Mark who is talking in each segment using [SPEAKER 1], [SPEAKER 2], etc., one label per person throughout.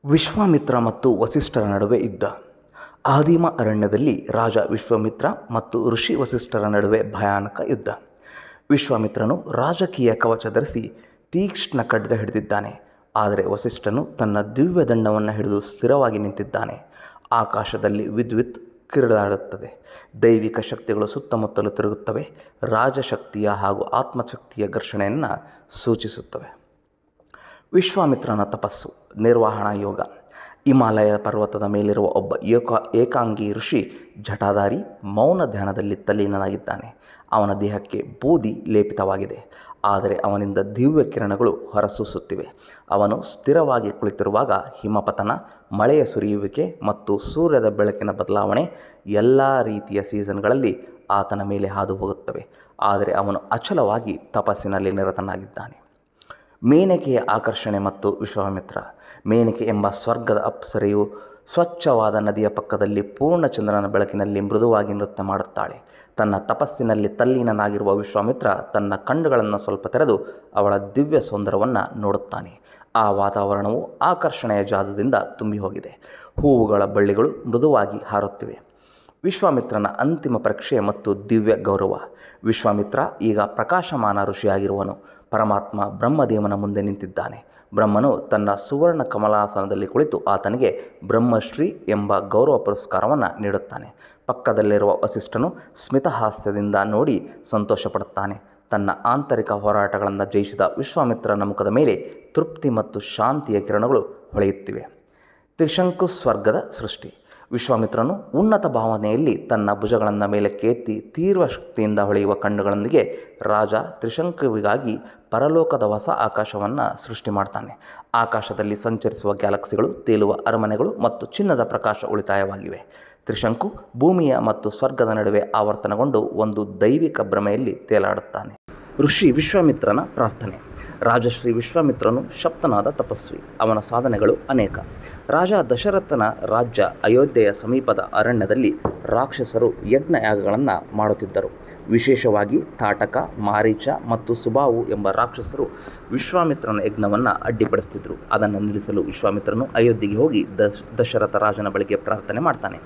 [SPEAKER 1] ವಿಶ್ವಾಮಿತ್ರ ಮತ್ತು ವಸಿಷ್ಠರ ನಡುವೆ ಯುದ್ಧ. ಆದಿಮ ಅರಣ್ಯದಲ್ಲಿ ರಾಜ ವಿಶ್ವಾಮಿತ್ರ ಮತ್ತು ಋಷಿ ವಸಿಷ್ಠರ ನಡುವೆ ಭಯಾನಕ ಯುದ್ಧ. ವಿಶ್ವಾಮಿತ್ರನು ರಾಜಕೀಯ ಕವಚ ಧರಿಸಿ ತೀಕ್ಷ್ಣ ಖಡ್ಗ ಹಿಡಿದಿದ್ದಾನೆ. ಆದರೆ ವಸಿಷ್ಠನು ತನ್ನ ದಿವ್ಯ ದಂಡವನ್ನು ಹಿಡಿದು ಸ್ಥಿರವಾಗಿ ನಿಂತಿದ್ದಾನೆ. ಆಕಾಶದಲ್ಲಿ ವಿದ್ಯುತ್ ಕಿರಿದಾಡುತ್ತದೆ. ದೈವಿಕ ಶಕ್ತಿಗಳು ಸುತ್ತಮುತ್ತಲು ತಿರುಗುತ್ತವೆ. ರಾಜಶಕ್ತಿಯ ಹಾಗೂ ಆತ್ಮಶಕ್ತಿಯ ಘರ್ಷಣೆಯನ್ನು ಸೂಚಿಸುತ್ತವೆ. ವಿಶ್ವಾಮಿತ್ರನ ತಪಸ್ಸು ನಿರ್ವಹಣಾ ಯೋಗ. ಹಿಮಾಲಯ ಪರ್ವತದ ಮೇಲಿರುವ ಒಬ್ಬ ಏಕಾಂಗಿ ಋಷಿ ಜಟಾಧಾರಿ ಮೌನ ಧ್ಯಾನದಲ್ಲಿ ತಲ್ಲೀನನಾಗಿದ್ದಾನೆ. ಅವನ ದೇಹಕ್ಕೆ ಬೂದಿ ಲೇಪಿತವಾಗಿದೆ, ಆದರೆ ಅವನಿಂದ ದಿವ್ಯ ಕಿರಣಗಳು ಹೊರಸೂಸುತ್ತಿವೆ. ಅವನು ಸ್ಥಿರವಾಗಿ ಕುಳಿತಿರುವಾಗ ಹಿಮಪತನ, ಮಳೆಯ ಸುರಿಯುವಿಕೆ ಮತ್ತು ಸೂರ್ಯದ ಬೆಳಕಿನ ಬದಲಾವಣೆ ಎಲ್ಲ ರೀತಿಯ ಸೀಸನ್ಗಳಲ್ಲಿ ಆತನ ಮೇಲೆ ಹಾದು ಹೋಗುತ್ತವೆ. ಆದರೆ ಅವನು ಅಚಲವಾಗಿ ತಪಸ್ಸಿನಲ್ಲಿ ನಿರತನಾಗಿದ್ದಾನೆ. ಮೇನಕೆಯ ಆಕರ್ಷಣೆ ಮತ್ತು ವಿಶ್ವಾಮಿತ್ರ. ಮೇನಕೆ ಎಂಬ ಸ್ವರ್ಗದ ಅಪ್ಸರೆಯು ಸ್ವಚ್ಛವಾದ ನದಿಯ ಪಕ್ಕದಲ್ಲಿ ಪೂರ್ಣಚಂದ್ರನ ಬೆಳಕಿನಲ್ಲಿ ಮೃದುವಾಗಿ ನೃತ್ಯ ಮಾಡುತ್ತಾಳೆ. ತನ್ನ ತಪಸ್ಸಿನಲ್ಲಿ ತಲ್ಲೀನನಾಗಿರುವ ವಿಶ್ವಾಮಿತ್ರ ತನ್ನ ಕಣ್ಣುಗಳನ್ನು ಸ್ವಲ್ಪ ತೆರೆದು ಅವಳ ದಿವ್ಯ ಸೌಂದರ್ಯವನ್ನು ನೋಡುತ್ತಾನೆ. ಆ ವಾತಾವರಣವು ಆಕರ್ಷಣೆಯ ಜಾದದಿಂದ ತುಂಬಿ ಹೋಗಿದೆ. ಹೂವುಗಳ ಬಳ್ಳಿಗಳು ಮೃದುವಾಗಿ ಹಾರುತ್ತಿವೆ. ವಿಶ್ವಾಮಿತ್ರನ ಅಂತಿಮ ಪರೀಕ್ಷೆ ಮತ್ತು ದಿವ್ಯ ಗೌರವ. ವಿಶ್ವಾಮಿತ್ರ ಈಗ ಪ್ರಕಾಶಮಾನ ಋಷಿಯಾಗಿರುವನು. ಪರಮಾತ್ಮ ಬ್ರಹ್ಮದೇವನ ಮುಂದೆ ನಿಂತಿದ್ದಾನೆ. ಬ್ರಹ್ಮನು ತನ್ನ ಸುವರ್ಣ ಕಮಲಾಸನದಲ್ಲಿ ಕುಳಿತು ಆತನಿಗೆ ಬ್ರಹ್ಮಶ್ರೀ ಎಂಬ ಗೌರವ ಪುರಸ್ಕಾರವನ್ನು ನೀಡುತ್ತಾನೆ. ಪಕ್ಕದಲ್ಲಿರುವ ವಸಿಷ್ಠನು ಸ್ಮಿತಹಾಸ್ಯದಿಂದ ನೋಡಿ ಸಂತೋಷಪಡುತ್ತಾನೆ. ತನ್ನ ಆಂತರಿಕ ಹೋರಾಟಗಳನ್ನು ಜಯಿಸಿದ ವಿಶ್ವಾಮಿತ್ರನ ಮುಖದ ಮೇಲೆ ತೃಪ್ತಿ ಮತ್ತು ಶಾಂತಿಯ ಕಿರಣಗಳು ಹೊಳೆಯುತ್ತಿವೆ. ತ್ರಿಶಂಕು ಸ್ವರ್ಗದ ಸೃಷ್ಟಿ. ವಿಶ್ವಾಮಿತ್ರನು ಉನ್ನತ ಭಾವನೆಯಲ್ಲಿ ತನ್ನ ಭುಜಗಳನ್ನು ಮೇಲಕ್ಕೆ ಎತ್ತಿ ತೀವ್ರ ಶಕ್ತಿಯಿಂದ ಹೊಳೆಯುವ ಕಣ್ಣುಗಳೊಂದಿಗೆ ರಾಜ ತ್ರಿಶಂಕುವಿಗಾಗಿ ಪರಲೋಕದ ಹೊಸ ಆಕಾಶವನ್ನು ಸೃಷ್ಟಿ ಮಾಡ್ತಾನೆ. ಆಕಾಶದಲ್ಲಿ ಸಂಚರಿಸುವ ಗ್ಯಾಲಕ್ಸಿಗಳು, ತೇಲುವ ಅರಮನೆಗಳು ಮತ್ತು ಚಿನ್ನದ ಪ್ರಕಾಶ ಉಳಿತಾಯವಾಗಿವೆ. ತ್ರಿಶಂಕು ಭೂಮಿಯ ಮತ್ತು ಸ್ವರ್ಗದ ನಡುವೆ ಆವರ್ತನಗೊಂಡು ಒಂದು ದೈವಿಕ ಭ್ರಮೆಯಲ್ಲಿ ತೇಲಾಡುತ್ತಾನೆ. ಋಷಿ ವಿಶ್ವಾಮಿತ್ರನ ಪ್ರಾರ್ಥನೆ. ರಾಜಶ್ರೀ ವಿಶ್ವಾಮಿತ್ರನು ಶಕ್ತನಾದ ತಪಸ್ವಿ. ಅವನ ಸಾಧನೆಗಳು ಅನೇಕ. ರಾಜ ದಶರಥನ ರಾಜ್ಯ ಅಯೋಧ್ಯೆಯ ಸಮೀಪದ ಅರಣ್ಯದಲ್ಲಿ ರಾಕ್ಷಸರು ಯಜ್ಞಯಾಗಗಳನ್ನು ಮಾಡುತ್ತಿದ್ದರು. ವಿಶೇಷವಾಗಿ ತಾಟಕ, ಮಾರೀಚ ಮತ್ತು ಸುಬಾಹು ಎಂಬ ರಾಕ್ಷಸರು ವಿಶ್ವಾಮಿತ್ರನ ಯಜ್ಞವನ್ನು ಅಡ್ಡಿಪಡಿಸುತ್ತಿದ್ದರು. ಅದನ್ನು ನಿಲ್ಲಿಸಲು ವಿಶ್ವಾಮಿತ್ರನು ಅಯೋಧ್ಯೆಗೆ ಹೋಗಿ ದಶರಥ ರಾಜನ ಬಳಿಗೆ ಪ್ರಾರ್ಥನೆ ಮಾಡ್ತಾನೆ.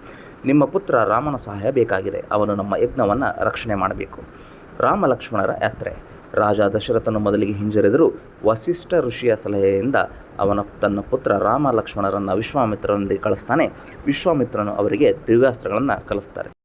[SPEAKER 1] ನಿಮ್ಮ ಪುತ್ರ ರಾಮನ ಸಹಾಯ ಬೇಕಾಗಿದೆ. ಅವನು ನಮ್ಮ ಯಜ್ಞವನ್ನು ರಕ್ಷಣೆ ಮಾಡಬೇಕು. ರಾಮ ಲಕ್ಷ್ಮಣರ ಯಾತ್ರೆ. ರಾಜ ದಶರಥನು ಮೊದಲಿಗೆ ಹಿಂಜರಿದರೂ ವಸಿಷ್ಠ ಋಷಿಯ ಸಲಹೆಯಿಂದ ತನ್ನ ಪುತ್ರ ರಾಮ ಲಕ್ಷ್ಮಣರನ್ನು ವಿಶ್ವಾಮಿತ್ರನೊಂದಿಗೆ ಕಳಿಸ್ತಾನೆ. ವಿಶ್ವಾಮಿತ್ರನು ಅವರಿಗೆ ದಿವ್ಯಾಸ್ತ್ರಗಳನ್ನು ಕಲಿಸ್ತಾರೆ.